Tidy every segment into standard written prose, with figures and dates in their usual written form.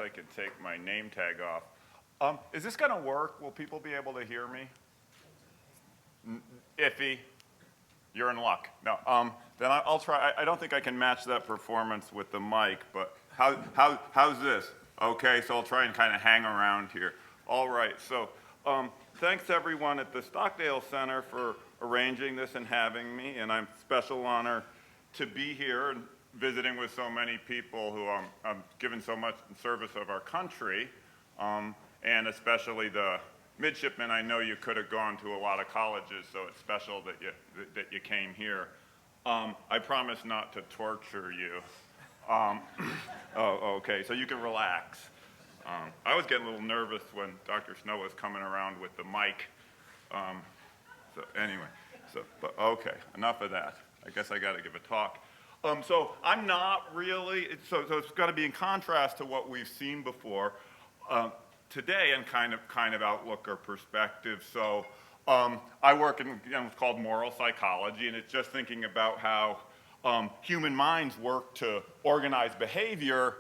I could take my name tag off. Is this going to work? Will people be able to hear me? Iffy. You're in luck. No. Then I'll try. I don't think I can match that performance with the mic, but how's this? Okay, so I'll try and kind of hang around here. All right, so thanks everyone at the Stockdale Center for arranging this and having me, and I'm special honor to be here and visiting with so many people who have given so much in service of our country, and especially the midshipmen. I know you could have gone to a lot of colleges, so it's special that you came here. I promise not to torture you. Oh, okay, so you can relax. I was getting a little nervous when Dr. Snow was coming around with the mic. So anyway, but okay, enough of that. I guess I got to give a talk. So I'm not really, so it's got to be in contrast to what we've seen before today and kind of outlook or perspective. So I work in what's called moral psychology, and it's just thinking about how human minds work to organize behavior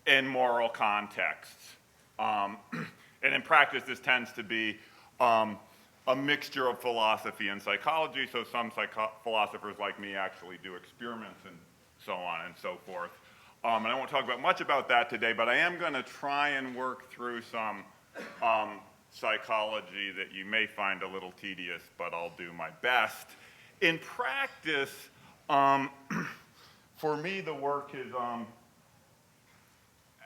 in moral contexts. And in practice, this tends to be a mixture of philosophy and psychology, so some philosophers like me actually do experiments and so on and so forth. And I won't talk about much about that today, but I am going to try and work through some psychology that you may find a little tedious, but I'll do my best. In practice, for me, the work is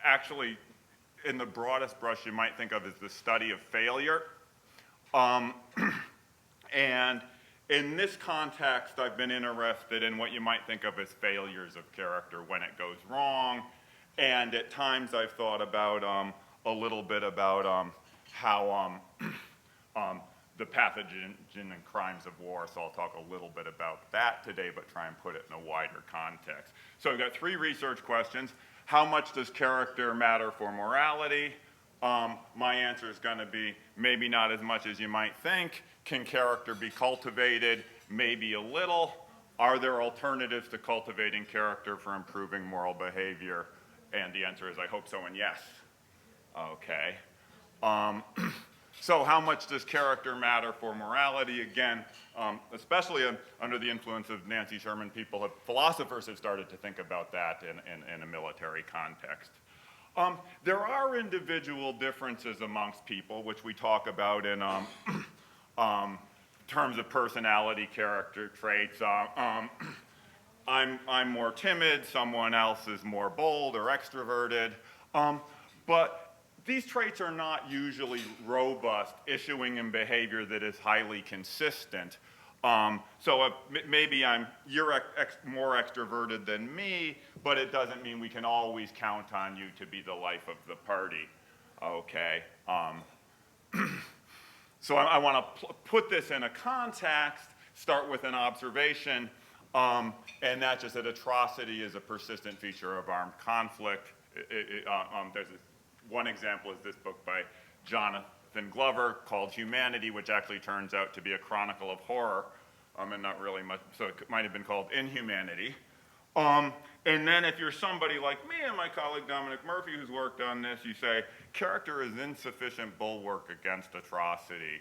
actually, in the broadest brush you might think of as the study of failure. And in this context, I've been interested in what you might think of as failures of character when it goes wrong. And at times I've thought about a little bit about how the pathogen and crimes of war, so I'll talk a little bit about that today, but try and put it in a wider context. So I've got 3 research questions. How much does character matter for morality? My answer is going to be maybe not as much as you might think. Can character be cultivated? Maybe a little. Are there alternatives to cultivating character for improving moral behavior? And the answer is I hope so and yes. Okay. So how much does character matter for morality? Again, especially under the influence of Nancy Sherman, philosophers have started to think about that in a military context. There are individual differences amongst people, which we talk about in terms of personality character traits. I'm more timid, someone else is more bold or extroverted, but these traits are not usually robust, issuing in behavior that is highly consistent. So maybe you're more extroverted than me, but it doesn't mean we can always count on you to be the life of the party, okay? So I want to put this in a context, start with an observation, and that's just that atrocity is a persistent feature of armed conflict. One example is this book by Jonathan Glover called Humanity, which actually turns out to be a chronicle of horror, and not really much, so it might have been called Inhumanity. And then if you're somebody like me and my colleague Dominic Murphy, who's worked on this, you say, character is insufficient bulwark against atrocity.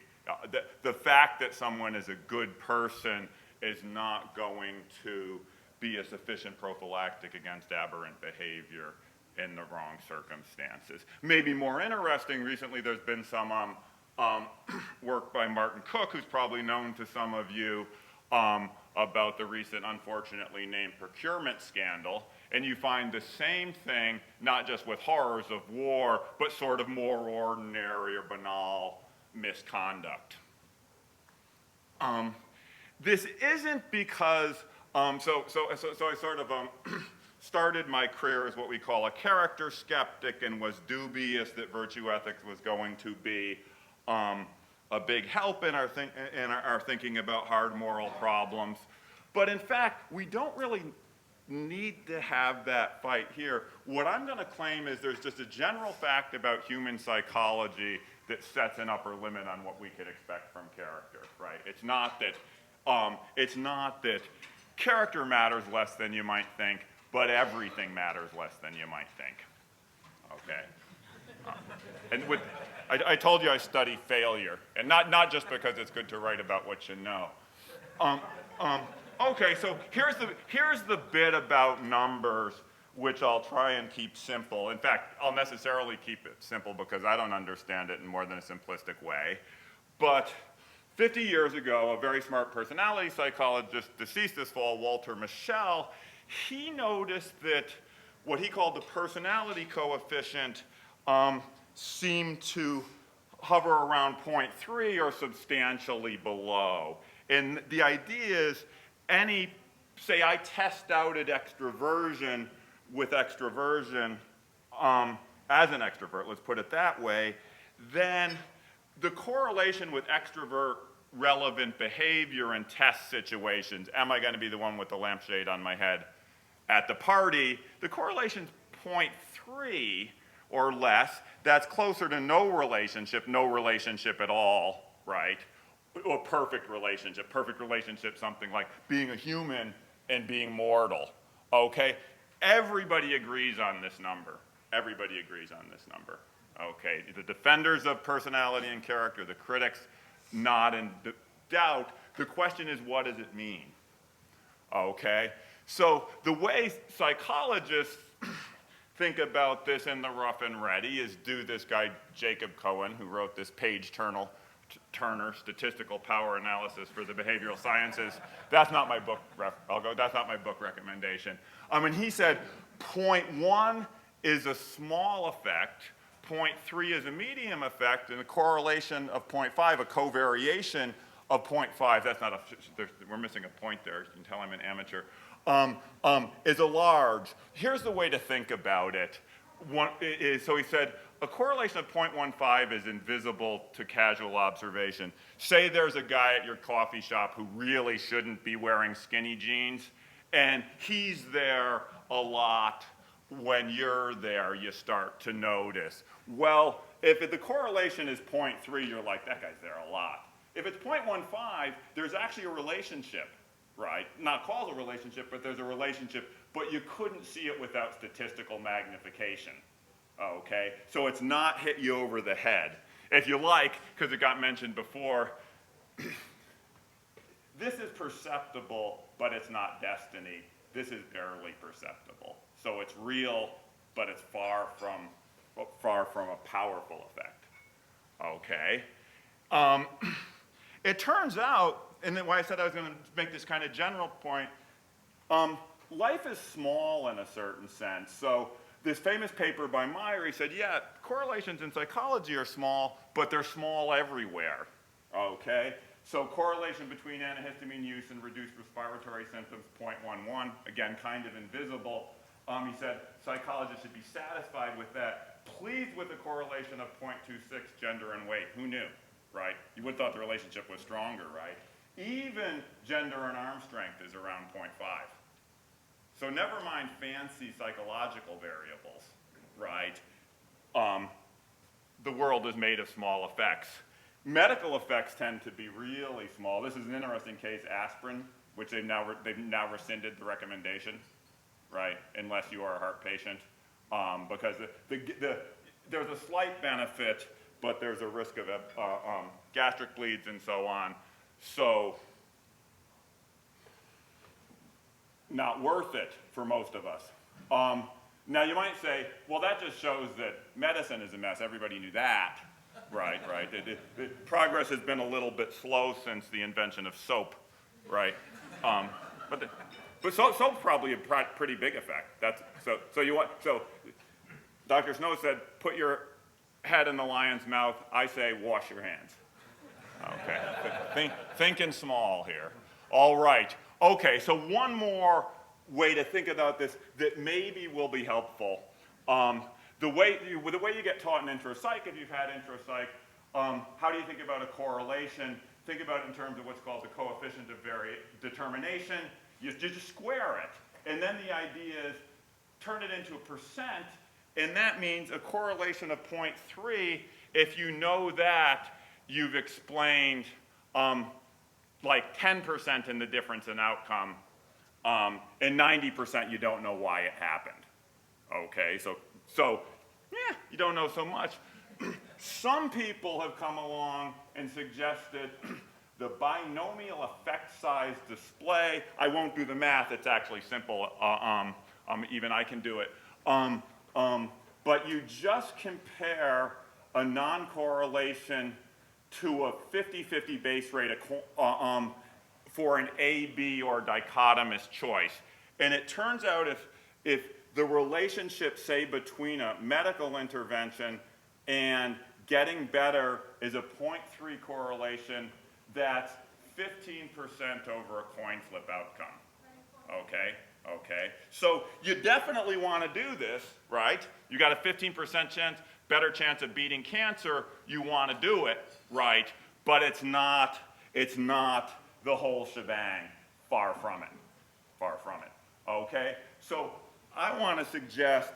The fact that someone is a good person is not going to be a sufficient prophylactic against aberrant behavior in the wrong circumstances. Maybe more interesting, recently there's been some work by Martin Cook, who's probably known to some of you, about the recent unfortunately named procurement scandal, and you find the same thing, not just with horrors of war, but sort of more ordinary or banal misconduct. This isn't because, so I sort of started my career as what we call a character skeptic and was dubious that virtue ethics was going to be a big help in our thinking about hard moral problems. But in fact, we don't really need to have that fight here. What I'm going to claim is there's just a general fact about human psychology that sets an upper limit on what we could expect from character, right? It's not that character matters less than you might think, but everything matters less than you might think, okay? And I told you I study failure, and not just because it's good to write about what you know. Um, okay, so here's the bit about numbers, which I'll try and keep simple. In fact, I'll necessarily keep it simple because I don't understand it in more than a simplistic way. But 50 years ago, a very smart personality psychologist, deceased this fall, Walter Mischel, he noticed that what he called the personality coefficient seemed to hover around 0.3 or substantially below. And the idea is say I test out at extroversion with extroversion as an extrovert, let's put it that way, then the correlation with extrovert relevant behavior in test situations, am I going to be the one with the lampshade on my head at the party, the correlation's 0.3 or less. That's closer to no relationship at all, right? Or perfect relationship, something like being a human and being mortal, okay? Everybody agrees on this number. Everybody agrees on this number, okay? The defenders of personality and character, the critics, not in doubt. The question is, what does it mean, okay? So the way psychologists think about this in the rough and ready is do this guy Jacob Cohen, who wrote this Turner Statistical Power Analysis for the Behavioral Sciences. That's not my book. That's not my book recommendation. And he said 0.1 is a small effect, 0.3 is a medium effect, and a correlation of 0.5, a covariation of 0.5. That's not we're missing a point there. You can tell I'm an amateur. Is a large. Here's the way to think about it. So he said, a correlation of 0.15 is invisible to casual observation. Say there's a guy at your coffee shop who really shouldn't be wearing skinny jeans, and he's there a lot. When you're there, you start to notice. Well, if the correlation is 0.3, you're like, that guy's there a lot. If it's 0.15, there's actually a relationship, right? Not causal relationship, but there's a relationship, but you couldn't see it without statistical magnification. Okay, so it's not hit you over the head. If you like, because it got mentioned before, this is perceptible, but it's not destiny. This is barely perceptible. So it's real, but it's far from a powerful effect. Okay. It turns out, and then why I said I was going to make this kind of general point, life is small in a certain sense. So this famous paper by Meyer, he said, yeah, correlations in psychology are small, but they're small everywhere, okay? So correlation between antihistamine use and reduced respiratory symptoms, 0.11, again, kind of invisible. He said psychologists should be satisfied with that, pleased with a correlation of 0.26 gender and weight. Who knew, right? You would have thought the relationship was stronger, right? Even gender and arm strength is around 0.5. So never mind fancy psychological variables, right? The world is made of small effects. Medical effects tend to be really small. This is an interesting case, aspirin, which they've now rescinded the recommendation, right? Unless you are a heart patient, because there's a slight benefit, but there's a risk of gastric bleeds and so on. So not worth it for most of us. Now you might say, well, that just shows that medicine is a mess. Everybody knew that, right? The progress has been a little bit slow since the invention of soap, right? But soap's probably a pretty big effect. So Dr. Snow said, put your head in the lion's mouth. I say, wash your hands. Okay, thinking small here. All right. Okay, so one more way to think about this that maybe will be helpful. The way you get taught in intro psych, if you've had intro psych, how do you think about a correlation? Think about it in terms of what's called the coefficient of determination. You just square it. And then the idea is turn it into a percent, and that means a correlation of 0.3. If you know that, you've explained like 10% in the difference in outcome, and 90% you don't know why it happened. Okay, so you don't know so much. Some people have come along and suggested the binomial effect size display. I won't do the math, it's actually simple. Even I can do it. But you just compare a non-correlation to a 50-50 base rate for an A, B, or dichotomous choice. And it turns out if the relationship, say, between a medical intervention and getting better is a 0.3 correlation, that's 15% over a coin flip outcome. Okay? Okay? So you definitely want to do this, right? You got a 15% chance, better chance of beating cancer, you want to do it, right? But it's not the whole shebang. Far from it. Far from it. Okay? So I want to suggest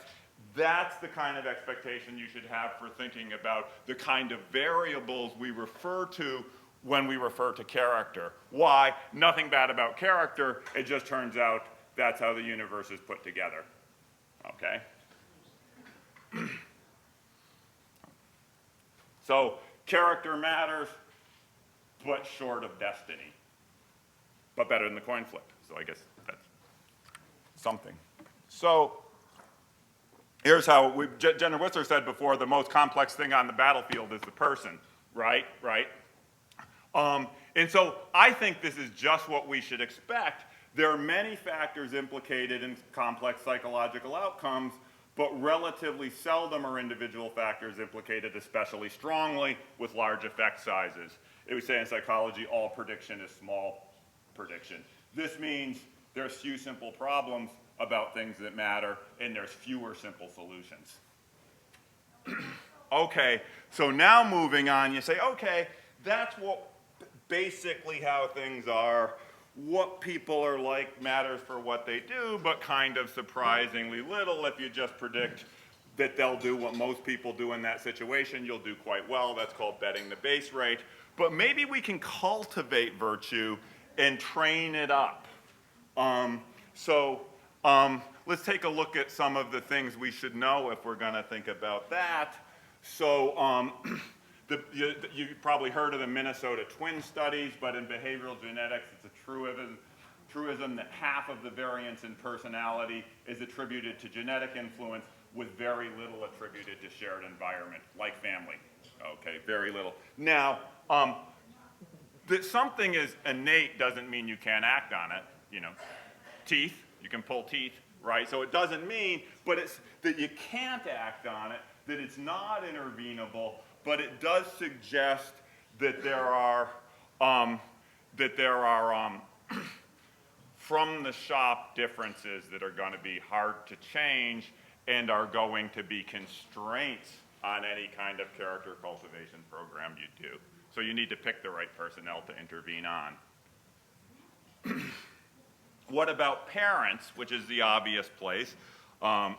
that's the kind of expectation you should have for thinking about the kind of variables we refer to when we refer to character. Why? Nothing bad about character, it just turns out that's how the universe is put together. Okay? So character matters, but short of destiny. But better than the coin flip. So I guess that's something. So here's how Jenner Whistler said before, the most complex thing on the battlefield is the person, right? Right? And so I think this is just what we should expect. There are many factors implicated in complex psychological outcomes, but relatively seldom are individual factors implicated especially strongly with large effect sizes. It would say in psychology, all prediction is small prediction. This means there's few simple problems about things that matter, and there's fewer simple solutions. Okay, so now moving on, you say, okay, that's what basically how things are. What people are like matters for what they do, but kind of surprisingly little. If you just predict that they'll do what most people do in that situation, you'll do quite well. That's called betting the base rate. But maybe we can cultivate virtue and train it up. Let's take a look at some of the things we should know if we're going to think about that. So you probably heard of the Minnesota twin studies, but in behavioral genetics, it's a truism that half of the variance in personality is attributed to genetic influence with very little attributed to shared environment, like family. Okay, very little. Now, that something is innate doesn't mean you can't act on it. You know, teeth, you can pull teeth, right? So it doesn't mean, but it's that you can't act on it, that it's not intervenable, but it does suggest that there are from the shop differences that are going to be hard to change and are going to be constraints on any kind of character cultivation program you do. So you need to pick the right personnel to intervene on. What about parents, which is the obvious place? That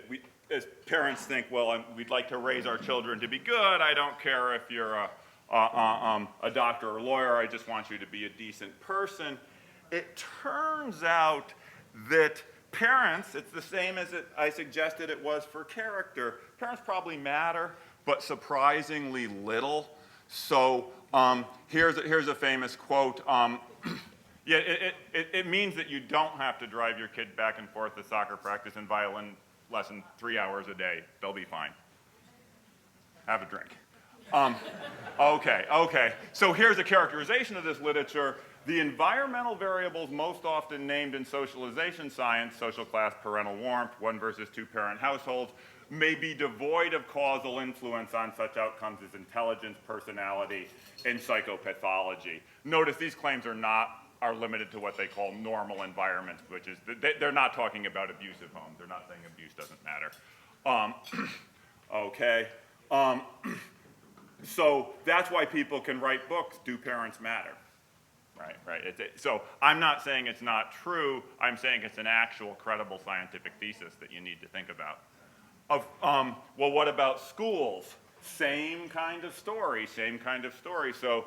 we, as parents think, well, we'd like to raise our children to be good. I don't care if you're a doctor or lawyer. I just want you to be a decent person. It turns out that parents, it's the same as I suggested it was for character. Parents probably matter, but surprisingly little. So here's a famous quote. Yeah, it means that you don't have to drive your kid back and forth to soccer practice and violin lesson 3 hours a day. They'll be fine. Have a drink. Okay. So here's a characterization of this literature. The environmental variables most often named in socialization science, social class, parental warmth, 1 versus 2 parent households, may be devoid of causal influence on such outcomes as intelligence, personality, and psychopathology. Notice these claims are limited to what they call normal environments, which is, they're not talking about abusive homes. They're not saying abuse doesn't matter. Okay. So that's why people can write books, Do Parents Matter? Right. So I'm not saying it's not true. I'm saying it's an actual credible scientific thesis that you need to think about. Well, what about schools? Same kind of story. So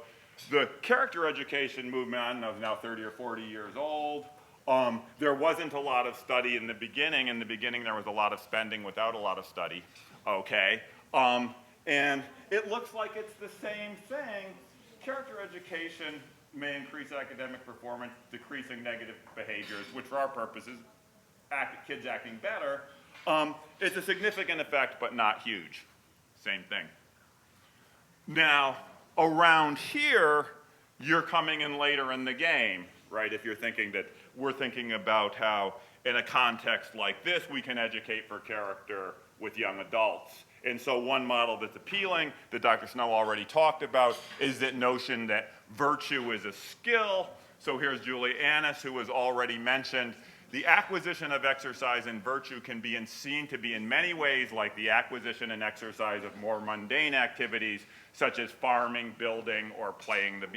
the character education movement, I don't know, is now 30 or 40 years old. There wasn't a lot of study in the beginning. In the beginning, there was a lot of spending without a lot of study, okay? And it looks like it's the same thing. Character education may increase academic performance, decreasing negative behaviors, which for our purposes, kids acting better. It's a significant effect, but not huge. Same thing. Now, around here, you're coming in later in the game, right? If you're thinking that we're thinking about how, in a context like this, we can educate for character with young adults. And so one model that's appealing, that Dr. Snow already talked about, is that notion that virtue is a skill. So here's Julie Annis, who was already mentioned. The acquisition of exercise and virtue can be seen to be in many ways like the acquisition and exercise of more mundane activities, such as farming, building, or playing the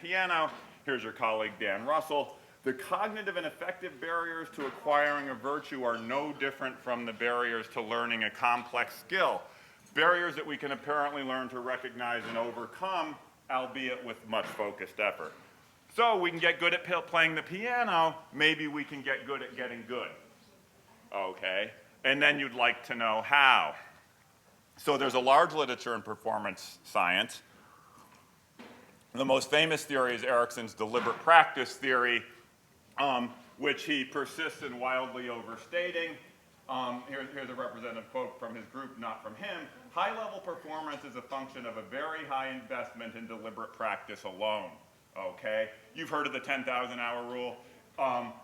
piano. Here's your colleague, Dan Russell. The cognitive and affective barriers to acquiring a virtue are no different from the barriers to learning a complex skill. Barriers that we can apparently learn to recognize and overcome, albeit with much focused effort. So we can get good at playing the piano, maybe we can get good at getting good, okay? And then you'd like to know how. So there's a large literature in performance science. The most famous theory is Ericksons' deliberate practice theory, which he persists in wildly overstating. Here's a representative quote from his group, not from him. High-level performance is a function of a very high investment in deliberate practice alone. Okay, you've heard of the 10,000-hour rule,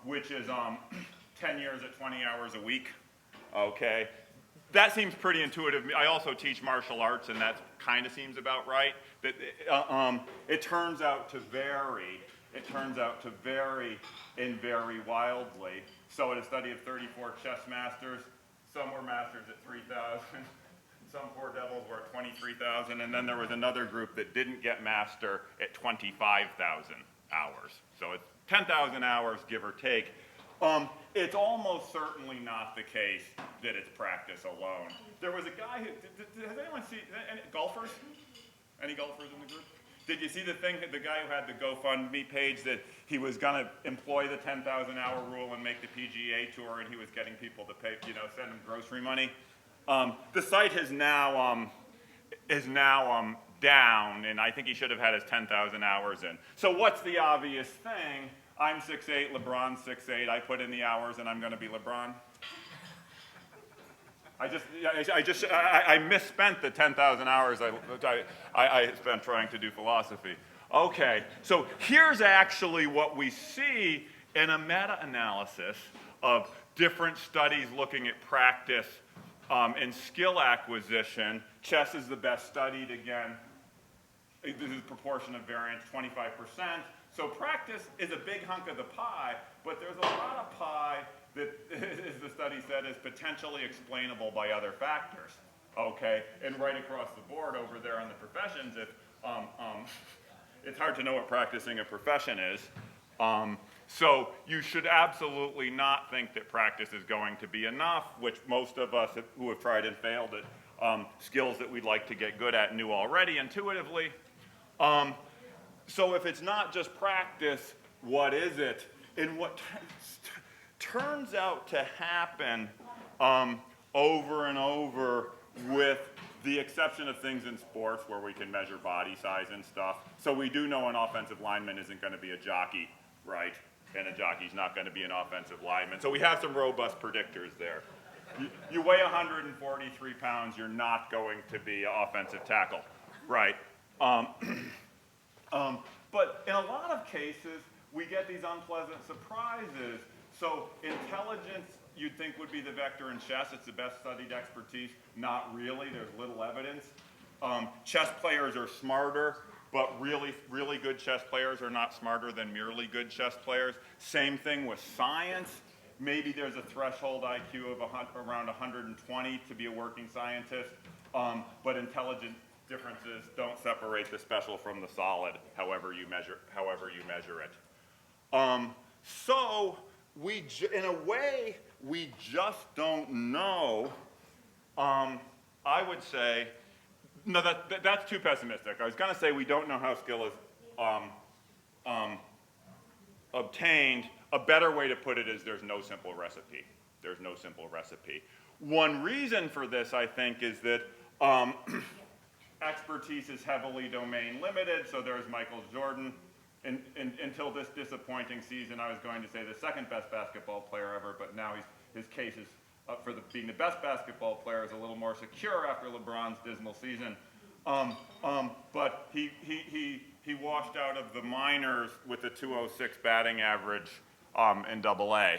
which is 10 years at 20 hours a week. Okay, that seems pretty intuitive. I also teach martial arts, and that kind of seems about right. That it turns out to vary. It turns out to vary and vary wildly. So in a study of 34 chess masters, some were masters at 3,000. Some poor devils were at 23,000, and then there was another group that didn't get master at 25,000 hours. So it's 10,000 hours, give or take. It's almost certainly not the case that it's practice alone. There was a guy who, has anyone seen, any golfers? Any golfers in the group? Did you see the thing, the guy who had the GoFundMe page that he was gonna employ the 10,000-hour rule and make the PGA Tour, and he was getting people to pay, send him grocery money? The site is now down, and I think he should have had his 10,000 hours in. So what's the obvious thing? I'm 6'8", LeBron's 6'8", I put in the hours and I'm gonna be LeBron? I misspent the 10,000 hours I spent trying to do philosophy. Okay, so here's actually what we see in a meta-analysis of different studies looking at practice and skill acquisition. Chess is the best studied again. This is proportion of variance, 25%. So practice is a big hunk of the pie, but there's a lot of pie that, as the study said, is potentially explainable by other factors, okay? And right across the board over there on the professions, it's hard to know what practicing a profession is. So you should absolutely not think that practice is going to be enough, which most of us who have tried and failed at skills that we'd like to get good at knew already intuitively. So if it's not just practice, what is it? And what turns out to happen over and over, with the exception of things in sports where we can measure body size and stuff. So we do know an offensive lineman isn't going to be a jockey, right? And a jockey's not going to be an offensive lineman. So we have some robust predictors there. You weigh 143 pounds, you're not going to be an offensive tackle, right? But in a lot of cases, we get these unpleasant surprises. So intelligence, you'd think, would be the vector in chess. It's the best studied expertise. Not really. There's little evidence. Chess players are smarter, but really, really good chess players are not smarter than merely good chess players. Same thing with science. Maybe there's a threshold IQ of around 120 to be a working scientist, but intelligence differences don't separate the special from the solid, however you measure it. So in a way, we just don't know. I would say, no, that's too pessimistic. I was going to say we don't know how skill is obtained. A better way to put it is there's no simple recipe. There's no simple recipe. One reason for this, I think, is that expertise is heavily domain limited. So there's Michael Jordan. Until this disappointing season, I was going to say the second best basketball player ever, but now his case is up for being the best basketball player is a little more secure after LeBron's dismal season. But he washed out of the minors with a 206 batting average in AA.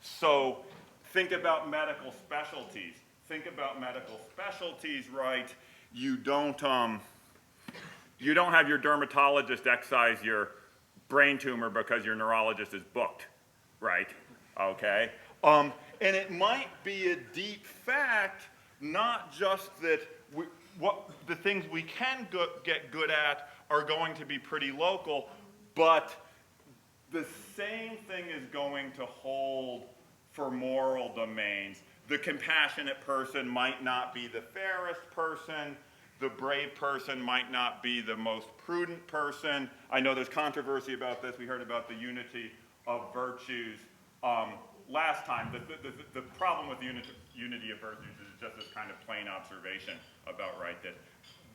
So think about medical specialties. Think about medical specialties, right? You don't have your dermatologist excise your brain tumor because your neurologist is booked, right? Okay. And it might be a deep fact, not just that the things we can get good at are going to be pretty local, but the same thing is going to hold for moral domains. The compassionate person might not be the fairest person. The brave person might not be the most prudent person. I know there's controversy about this. We heard about the unity of virtues last time. The problem with the unity of virtues is just this kind of plain observation about, right, that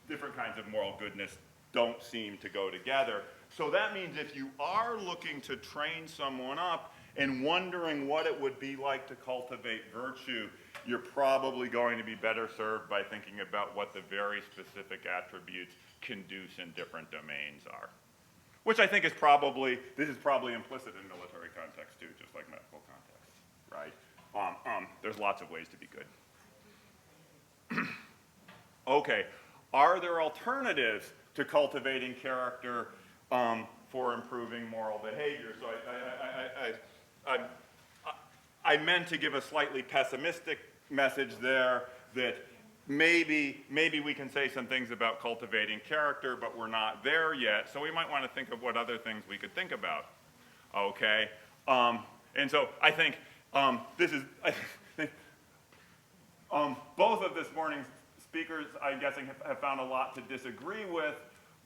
different kinds of moral goodness don't seem to go together. So that means if you are looking to train someone up and wondering what it would be like to cultivate virtue, you're probably going to be better served by thinking about what the very specific attributes conduce in different domains are. Which I think is probably, this is probably implicit in military context too, just like medical context, right? There's lots of ways to be good. Okay, are there alternatives to cultivating character for improving moral behavior? So I meant to give a slightly pessimistic message there that maybe we can say some things about cultivating character, but we're not there yet. So we might want to think of what other things we could think about. Okay, and so I think both of this morning's speakers, I'm guessing, have found a lot to disagree with,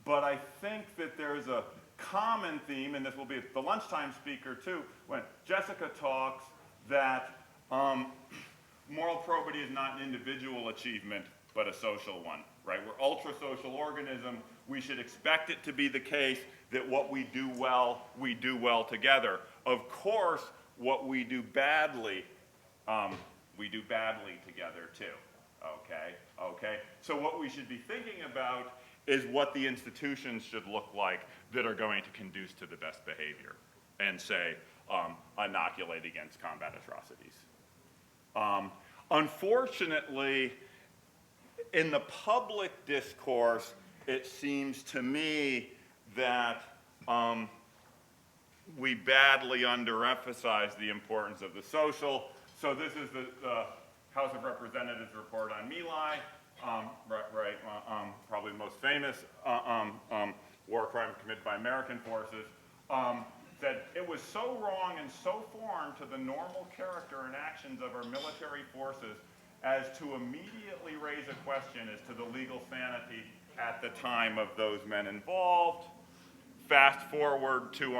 but I think that there's a common theme, and this will be the lunchtime speaker too, when Jessica talks that moral probity is not an individual achievement, but a social one, right? We're ultra-social organism. We should expect it to be the case that what we do well together. Of course, what we do badly together too, okay? So what we should be thinking about is what the institutions should look like that are going to conduce to the best behavior and say, inoculate against combat atrocities. Unfortunately, in the public discourse, it seems to me that we badly underemphasize the importance of the social. So this is the House of Representatives report on My Lai, probably the most famous war crime committed by American forces. That it was so wrong and so foreign to the normal character and actions of our military forces as to immediately raise a question as to the legal sanity at the time of those men involved. Fast forward to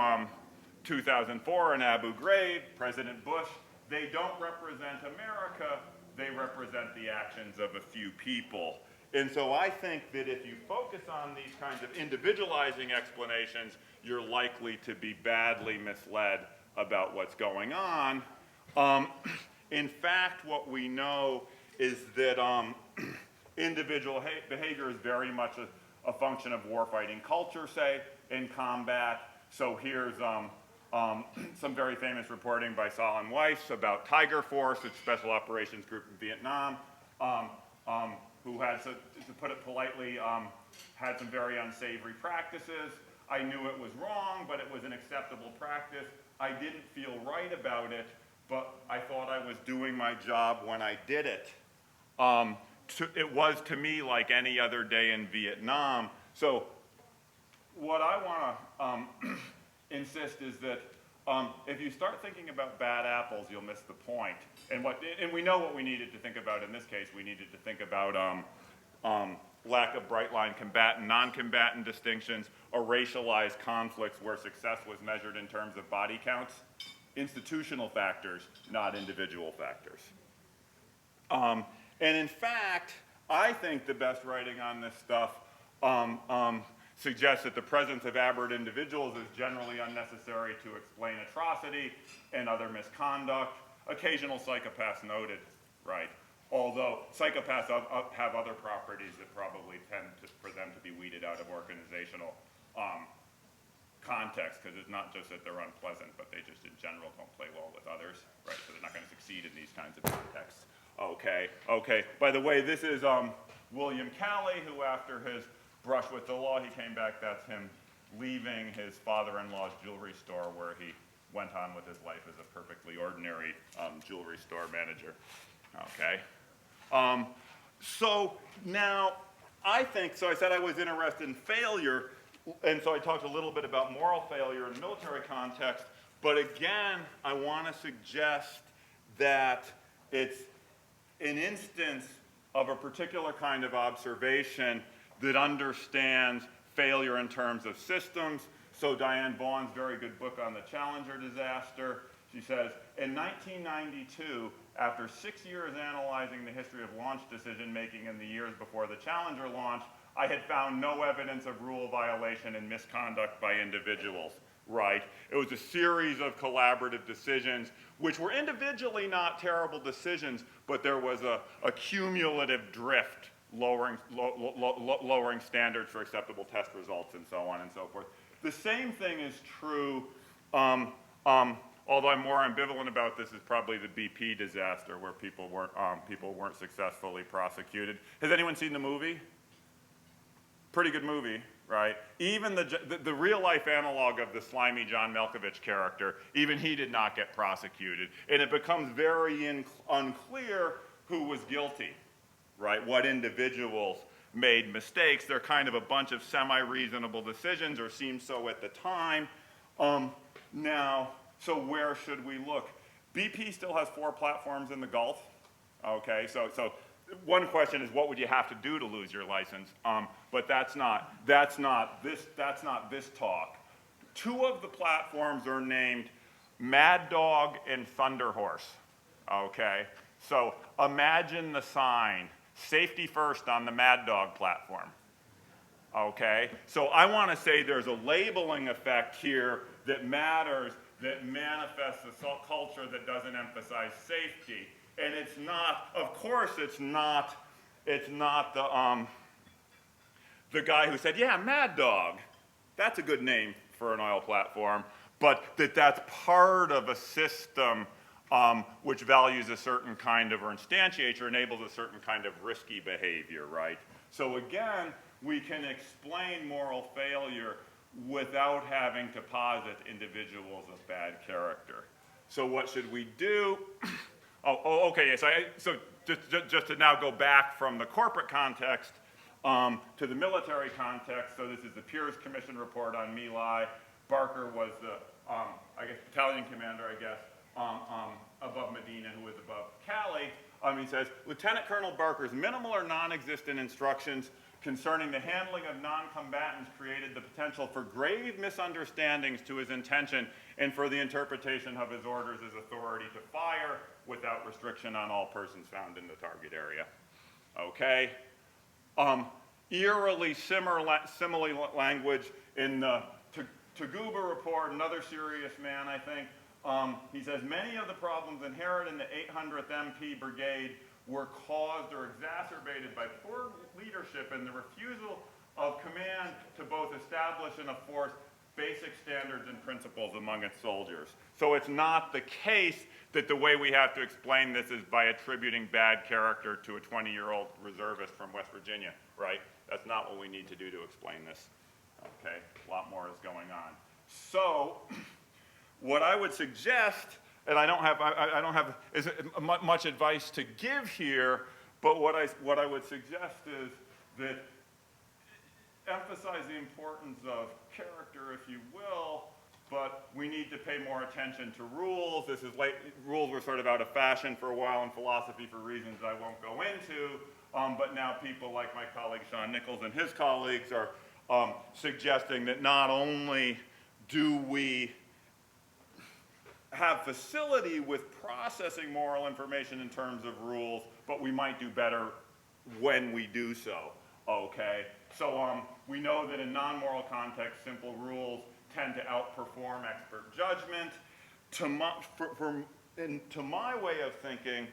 2004 in Abu Ghraib, President Bush, they don't represent America, they represent the actions of a few people. And so I think that if you focus on these kinds of individualizing explanations, you're likely to be badly misled about what's going on. In fact, what we know is that individual behavior is very much a function of warfighting culture, say, in combat. So here's some very famous reporting by Solon Weiss about Tiger Force, its special operations group in Vietnam, who had, to put it politely, had some very unsavory practices. I knew it was wrong, but it was an acceptable practice. I didn't feel right about it, but I thought I was doing my job when I did it. It was, to me, like any other day in Vietnam. So what I want to insist is that if you start thinking about bad apples, you'll miss the point. And we know what we needed to think about in this case. We needed to think about lack of bright line combatant, non-combatant distinctions, or racialized conflicts where success was measured in terms of body counts. Institutional factors, not individual factors. And in fact, I think the best writing on this stuff suggests that the presence of aberrant individuals is generally unnecessary to explain atrocity and other misconduct. Occasional psychopaths noted, right? Although psychopaths have other properties that probably tend for them to be weeded out of organizational context, because it's not just that they're unpleasant, but they just in general don't play well with others, right? So they're not going to succeed in these kinds of contexts. Okay. By the way, this is William Calley, who after his brush with the law, he came back. That's him leaving his father-in-law's jewelry store where he went on with his life as a perfectly ordinary jewelry store manager. Okay. So now, I think, so I said I was interested in failure, and so I talked a little bit about moral failure in military context, but again, I want to suggest that it's an instance of a particular kind of observation that understands failure in terms of systems. So Diane Vaughan's very good book on the Challenger disaster, she says, in 1992, after 6 years analyzing the history of launch decision-making in the years before the Challenger launch, I had found no evidence of rule violation and misconduct by individuals, right? It was a series of collaborative decisions, which were individually not terrible decisions, but there was a cumulative drift, lowering standards for acceptable test results and so on and so forth. The same thing is true, although I'm more ambivalent about this, is probably the BP disaster where people weren't successfully prosecuted. Has anyone seen the movie? Pretty good movie, right? Even the real life analog of the slimy John Malkovich character, even he did not get prosecuted. And it becomes very unclear who was guilty, right? What individuals made mistakes. They're kind of a bunch of semi-reasonable decisions, or seemed so at the time. Now, so where should we look? BP still has 4 platforms in the Gulf. Okay, so one question is, what would you have to do to lose your license? But that's not this talk. 2 of the platforms are named Mad Dog and Thunder Horse. Okay, so imagine the sign, safety first on the Mad Dog platform. Okay, so I want to say there's a labeling effect here that matters, that manifests a culture that doesn't emphasize safety. And it's not, of course, it's not the guy who said, yeah, Mad Dog, that's a good name for an oil platform, but that's part of a system which values a certain kind of, or instantiates or enables a certain kind of risky behavior, right? So again, we can explain moral failure without having to posit individuals of bad character. So what should we do? Okay, so just to now go back from the corporate context to the military context. So this is the Peers Commission report on My Lai. Barker was the, battalion commander, above Medina, who was above Calley. He says, Lieutenant Colonel Barker's minimal or non-existent instructions concerning the handling of non-combatants created the potential for grave misunderstandings to his intention and for the interpretation of his orders as authority to fire without restriction on all persons found in the target area. Okay? Eerily similar language in the Taguba report, another serious man, I think. He says, many of the problems inherent in the 800th MP Brigade were caused or exacerbated by poor leadership and the refusal of command to both establish and enforce basic standards and principles among its soldiers. So it's not the case that the way we have to explain this is by attributing bad character to a 20-year-old reservist from West Virginia, right? That's not what we need to do to explain this. Okay, a lot more is going on. So what I would suggest, and I don't have much advice to give here, but what I would suggest is that emphasize the importance of character, if you will, but we need to pay more attention to rules. Rules were sort of out of fashion for a while in philosophy for reasons I won't go into. but now people like my colleague Sean Nichols and his colleagues are suggesting that not only do we have facility with processing moral information in terms of rules, but we might do better when we do so, okay? So we know that in non-moral contexts, simple rules tend to outperform expert judgment. To my way of thinking,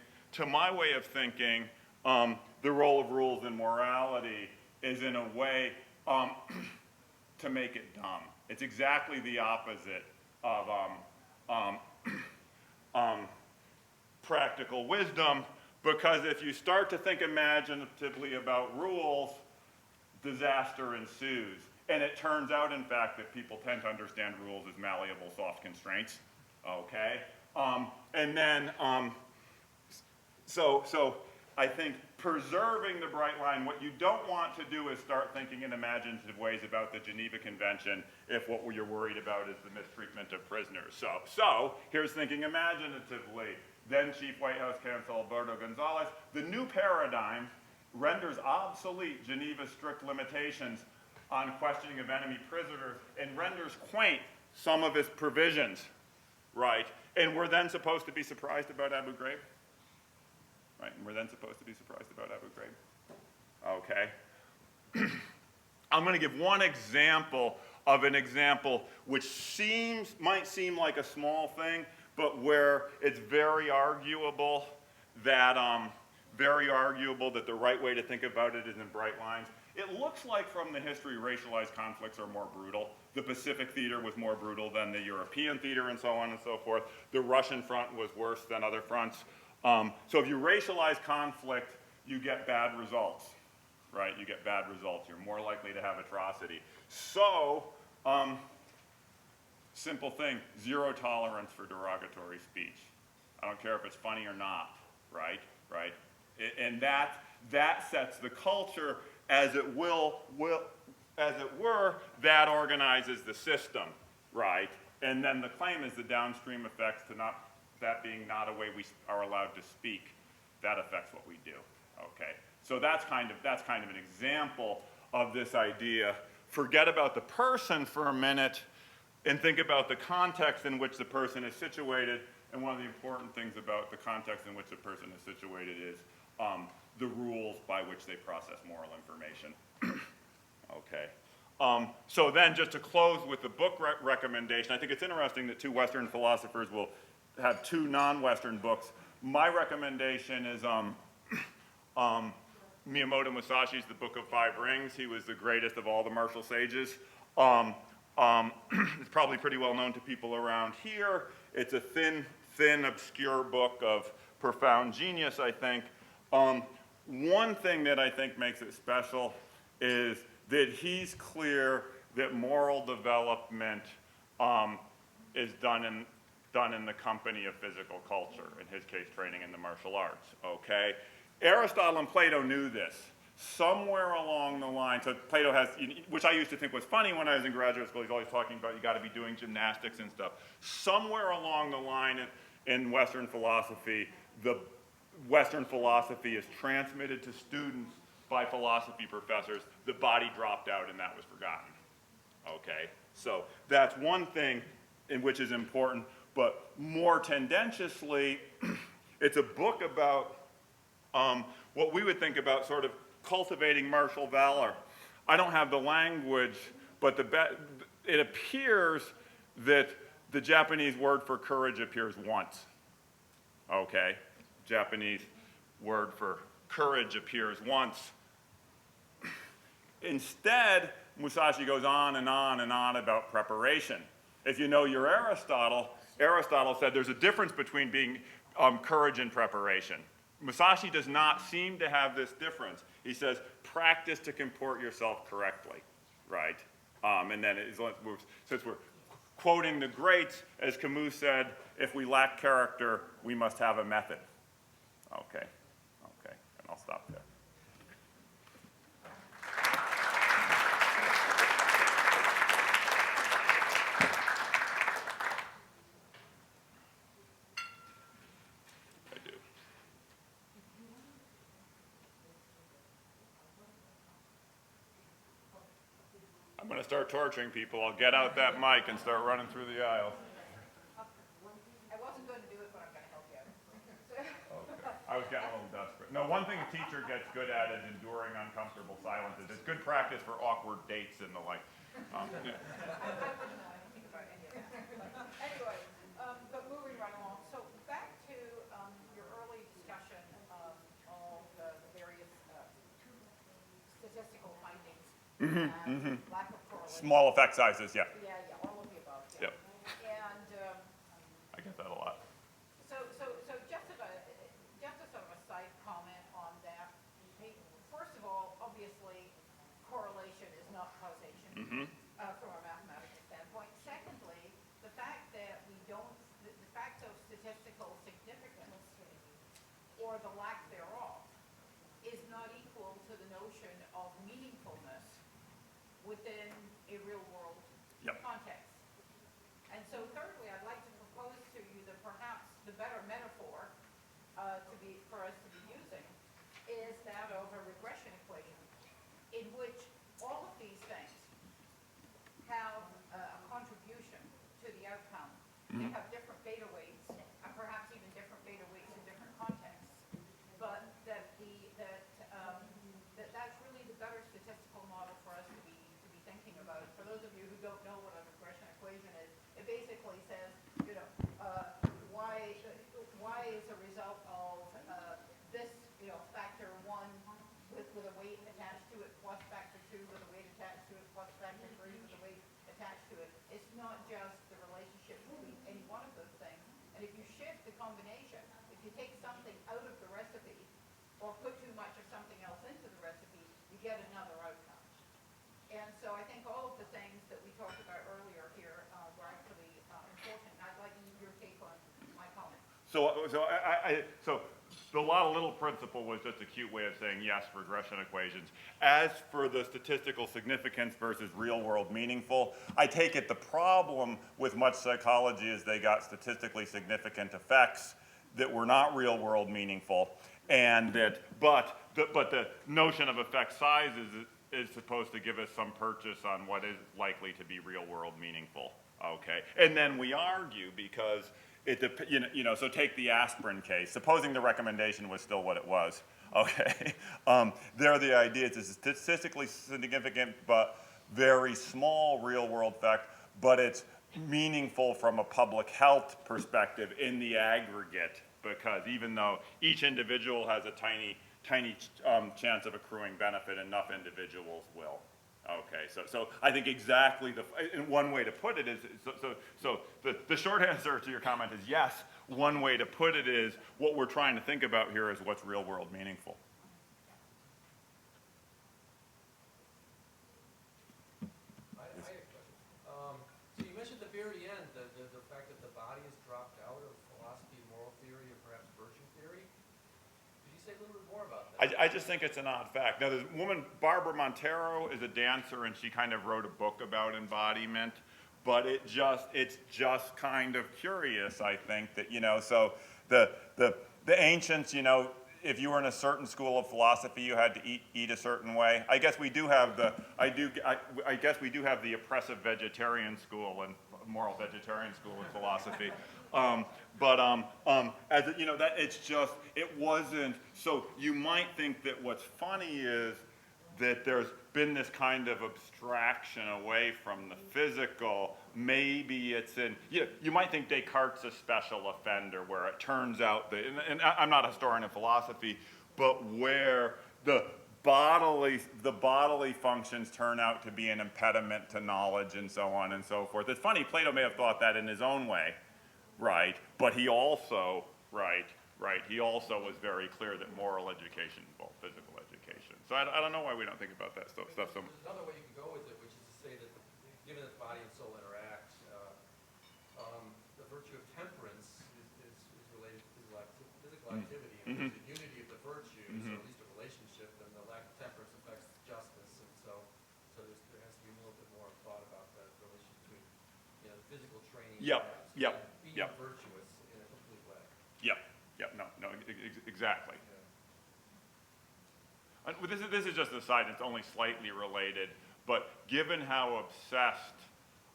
the role of rules in morality is in a way to make it dumb. It's exactly the opposite of practical wisdom, because if you start to think imaginatively about rules, disaster ensues. And it turns out, in fact, that people tend to understand rules as malleable, soft constraints, okay? So I think preserving the bright line, what you don't want to do is start thinking in imaginative ways about the Geneva Convention if what you're worried about is the mistreatment of prisoners. So here's thinking imaginatively. Then Chief White House Counsel Alberto Gonzales, the new paradigm renders obsolete Geneva's strict limitations on questioning of enemy prisoners and renders quaint some of its provisions, right? And we're then supposed to be surprised about Abu Ghraib? Right, and we're then supposed to be surprised about Abu Ghraib. Okay. I'm going to give one example of an example which might seem like a small thing, but where it's very arguable that the right way to think about it is in bright lines. It looks like from the history racialized conflicts are more brutal. The Pacific theater was more brutal than the European theater and so on and so forth. The Russian front was worse than other fronts. So if you racialize conflict, you get bad results, right? You get bad results. You're more likely to have atrocity. So, simple thing, zero tolerance for derogatory speech. I don't care if it's funny or not, right? And that sets the culture as it as it were, that organizes the system, right? And then the claim is the downstream effects to that being not a way we are allowed to speak, that affects what we do, okay? So that's kind of an example of this idea. Forget about the person for a minute and think about the context in which the person is situated. And one of the important things about the context in which a person is situated is the rules by which they process moral information. Okay. So then just to close with the book recommendation, I think it's interesting that two Western philosophers will have two non-Western books. My recommendation is Miyamoto Musashi's The Book of Five Rings. He was the greatest of all the martial sages. It's probably pretty well known to people around here. It's a thin, obscure book of profound genius, I think. One thing that I think makes it special is that he's clear that moral development is done in the company of physical culture, in his case, training in the martial arts, okay? Aristotle and Plato knew this. Somewhere along the line, so Plato has, which I used to think was funny when I was in graduate school, he's always talking about you gotta be doing gymnastics and stuff. Somewhere along the line in Western philosophy, the Western philosophy is transmitted to students by philosophy professors. The body dropped out and that was forgotten, okay? So that's one thing in which is important, but more tendentiously, it's a book about what we would think about sort of cultivating martial valor. I don't have the language, but it appears that the Japanese word for courage appears once, okay? Japanese word for courage appears once. Instead, Musashi goes on and on and on about preparation. If you know your Aristotle, Aristotle said there's a difference between being courage and preparation. Musashi does not seem to have this difference. He says, practice to comport yourself correctly, right? And then, since we're quoting the greats, as Camus said, if we lack character, we must have a method. Okay, and I'll stop there. I'm going to start torturing people. I'll get out that mic and start running through the aisle. I wasn't going to do it, but I'm going to help you. Okay. I was getting a little desperate. No, one thing a teacher gets good at is enduring uncomfortable silences. It's good practice for awkward dates and the like. Yeah. I wouldn't know anything about any of that. Anyway, but moving right along. So back to your early discussion of all the various statistical findings and lack of correlation. Small effect sizes, yeah. Yeah, all of the above. Yeah. Yep. And I get that a lot. so just a sort of a side comment on that. First of all, obviously, correlation is not causation from a mathematical standpoint. Secondly, the fact that the fact of statistical significance or the lack thereof is not equal to the notion of meaningfulness within a real world context. And so thirdly, I'd like to propose to you that perhaps the better metaphor for us to be using is that of a regression equation in which all of these things have a contribution to the outcome. They have different beta weights, and perhaps even different beta weights in different contexts, but that's really the better statistical model for us to be thinking about. For those of you who don't know what a regression equation is, it basically says, y is a result of this, factor 1 with a weight attached to it, plus factor 2 with a weight attached to it, plus factor 3 with a weight attached to it. It's not just the relationship between any one of those things. And if you shift the combination, if you take something out of the recipe or put too much of something else into the recipe, you get another outcome. And so I think all of the things that we talked about earlier here were actually important. I'd like your take on my comment. So the lot of little principle was just a cute way of saying yes, regression equations. As for the statistical significance versus real world meaningful, I take it the problem with much psychology is they got statistically significant effects that were not real world meaningful, and that, but the notion of effect size is supposed to give us some purchase on what is likely to be real world meaningful, okay? And then we argue because so take the aspirin case. Supposing the recommendation was still what it was, okay? There the idea is a statistically significant but very small real world effect, but it's meaningful from a public health perspective in the aggregate, because even though each individual has a tiny chance of accruing benefit, enough individuals will. Okay, so I think exactly one way to put it is, the short answer to your comment is yes. One way to put it is, what we're trying to think about here is what's real world meaningful. I have a question. So you mentioned at the very end the fact that the body has dropped out of philosophy, moral theory, or perhaps virtue theory. Could you say a little bit more about that? I just think it's an odd fact. Now, this woman, Barbara Montero, is a dancer, and she kind of wrote a book about embodiment, but it's just kind of curious, I think, that, so the ancients, if you were in a certain school of philosophy, you had to eat a certain way. I guess we do have the oppressive vegetarian school and moral vegetarian school in philosophy. It wasn't, so you might think that what's funny is that there's been this kind of abstraction away from the physical. Maybe it's you might think Descartes' a special offender, where it turns out that, and I'm not a historian of philosophy, but where the bodily functions turn out to be an impediment to knowledge and so on and so forth. It's funny, Plato may have thought that in his own way, right? But he also, he also was very clear that moral education involved physical education. So I don't know why we don't think about that stuff so much. There's another way you could go with it, which is to say that given that body and soul interact, the virtue of temperance is related to physical activity, and there's a unity of the virtues, or at least a relationship, and the lack of temperance affects justice, and so there has to be a little bit more thought about the relation between the physical training and being virtuous in a complete way. Exactly. This is just an aside, it's only slightly related, But given how obsessed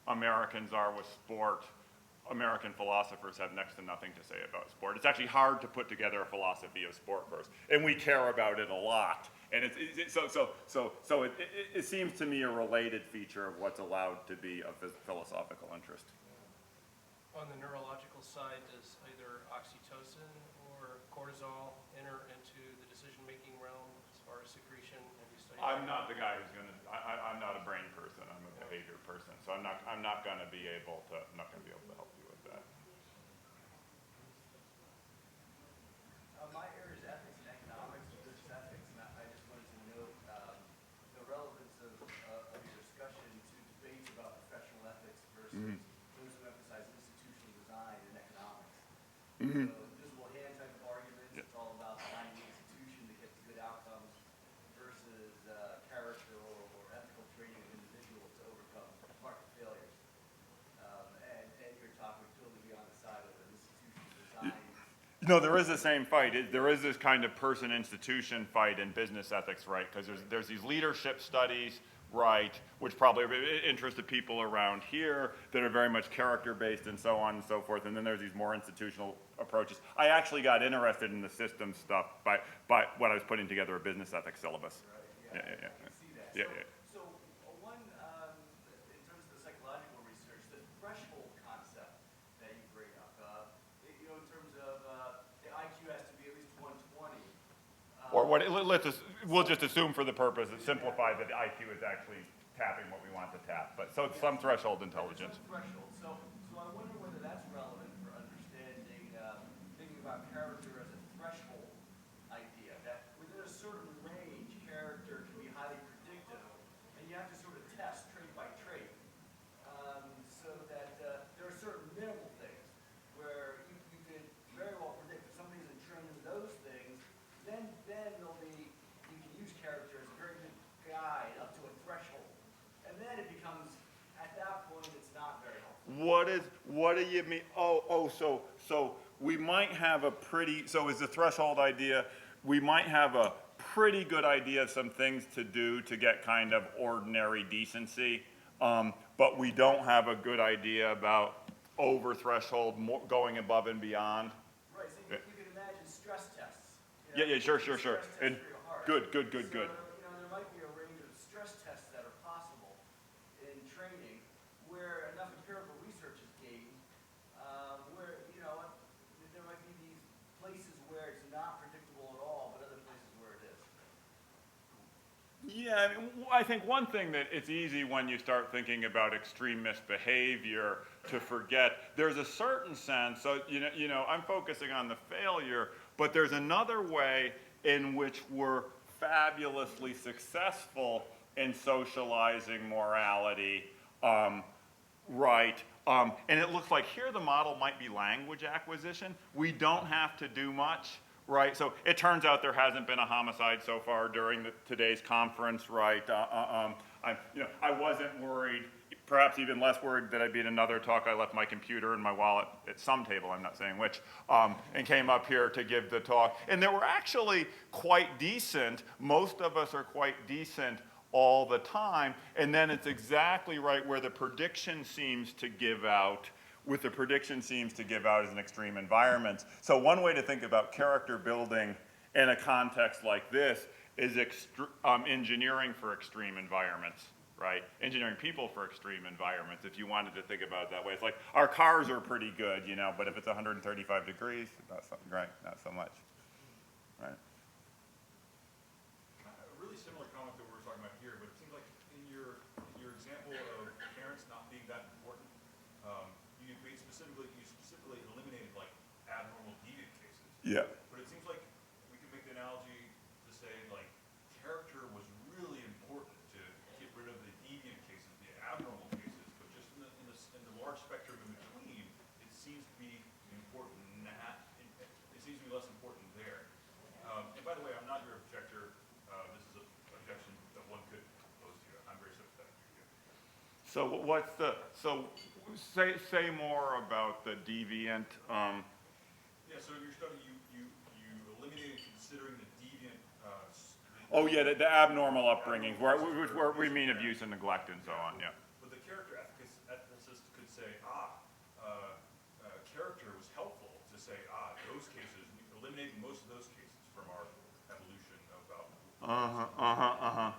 Americans are with sport, American philosophers have next to nothing to say about sport. It's actually hard to put together a philosophy of sport first, and we care about it a lot. And it seems to me a related feature of what's allowed to be of philosophical interest. On the neurological side, does either oxytocin or cortisol enter into the decision-making realm as far as secretion? Have you studied I'm that? not the guy who's gonna. I'm not a brain person. I'm a behavior person. So I'm not gonna be able to. I'm not gonna be able to help you with that. My area is ethics and economics, business ethics, and I just wanted to note the relevance of your discussion to debates about professional ethics versus those who emphasize institutional design and economics. So visible hand type of arguments, it's all about designing the institution to get good outcomes versus character or ethical training of individuals to overcome market failures. And your talk would totally be on the side of an institutional design. No, there is the same fight. There is this kind of person-institution fight in business ethics, right? Because there's these leadership studies, right, which probably interested people around here that are very much character-based and so on and so forth. And then there's these more institutional approaches. I actually got interested in the system stuff by when I was putting together a business ethics syllabus. Right, Yeah. I can see that. Yeah. So one, in terms of the psychological research, the threshold concept that you bring up, in terms of the IQ has to be at least 120. Or we'll just assume for the purpose, simplify that the IQ is actually tapping what we want to tap. But so it's some threshold intelligence. Some threshold. So I wonder whether that's relevant for understanding, thinking about character as a threshold idea. That within a certain range, character can be highly predictive, and you have to sort of test trait by trait, so that there are certain minimal things where you could very well predict if somebody's trained in those things, then there'll be, you can use character as a very good guide up to a threshold. And then it becomes, at that point, it's not very helpful. What do you mean? So we might have a pretty, so is the threshold idea, we might have a pretty good idea of some things to do to get kind of ordinary decency, but we don't have a good idea about over threshold, going above and beyond. Right, so you can imagine stress tests. Yeah, sure. Stress tests And for your heart. good. So, there might be a range of stress tests that are possible in training where enough empirical research is gained, where, there might be these places where it's not predictable at all, but other places where it is. Yeah, I think one thing that it's easy when you start thinking about extreme misbehavior to forget, there's a certain sense, so I'm focusing on the failure, but there's another way in which we're fabulously successful in socializing morality, right? And it looks like here the model might be language acquisition. We don't have to do much. Right, so it turns out there hasn't been a homicide so far during today's conference, right? I wasn't worried, perhaps even less worried that I'd be at another talk. I left my computer and my wallet at some table, I'm not saying which, and came up here to give the talk. And they were actually quite decent. Most of us are quite decent all the time, and then it's exactly right where the prediction seems to give out as an extreme environment. So one way to think about character building in a context like this is engineering for extreme environments, right? Engineering people for extreme environments, if you wanted to think about it that way. It's like our cars are pretty good, but if it's 135 degrees, not so much, right? A really similar comment that we were talking about here, but it seems like in your example of parents not being that important, you specifically eliminated like abnormal deviant cases. Yeah. But it seems like we could make the analogy to say like character was really important to get rid of the deviant cases, the abnormal cases, but just in the large spectrum in between, it seems to be important. It seems to be less important there. And by the way, I'm not your objector. This is an objection that one could pose to you. I'm very sympathetic to you. So say more about the deviant. Yeah, so in your study, you eliminated considering the deviant, the Oh, yeah, the abnormal upbringings, where we mean abuse and neglect and so on, yeah. But the character ethicist could say, character was helpful to say, those cases, eliminate most of those cases from our evolution about.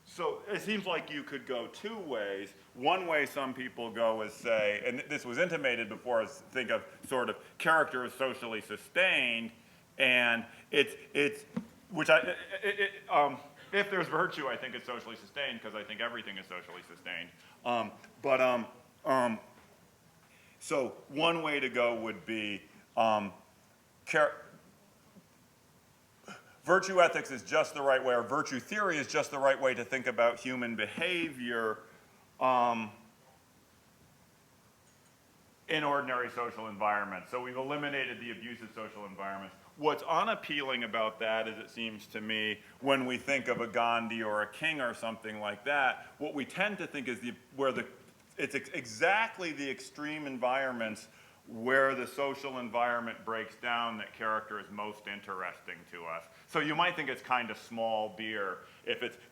So it seems like you could go two ways. One way some people go is say, and this was intimated before, is think of sort of character as socially sustained, and it's which if there's virtue, I think it's socially sustained because I think everything is socially sustained. So one way to go would be virtue ethics is just the right way, or virtue theory is just the right way to think about human behavior in ordinary social environments. So we've eliminated the abusive social environments. What's unappealing about that, as it seems to me, when we think of a Gandhi or a King or something like that, what we tend to think is it's exactly the extreme environments where the social environment breaks down that character is most interesting to us. So you might think it's kind of small beer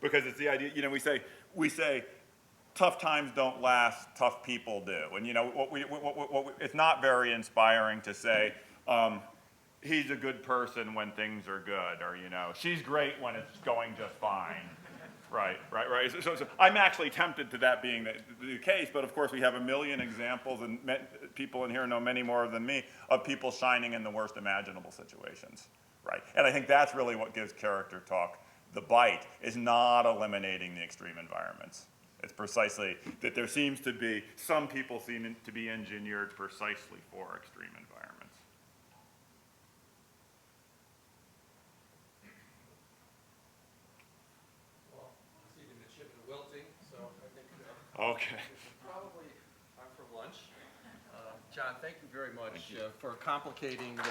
because it's the idea, we say tough times don't last, tough people do. And it's not very inspiring to say, he's a good person when things are good, or she's great when it's going just fine. Right. So I'm actually tempted to that being the case, but of course we have a million examples, and people in here know many more than me, of people shining in the worst imaginable situations, right? And I think that's really what gives character talk the bite, is not eliminating the extreme environments. It's precisely that there seems to be, some people seem to be engineered precisely for extreme environments. Okay. Probably I'm from lunch. John, thank you very much for complicating the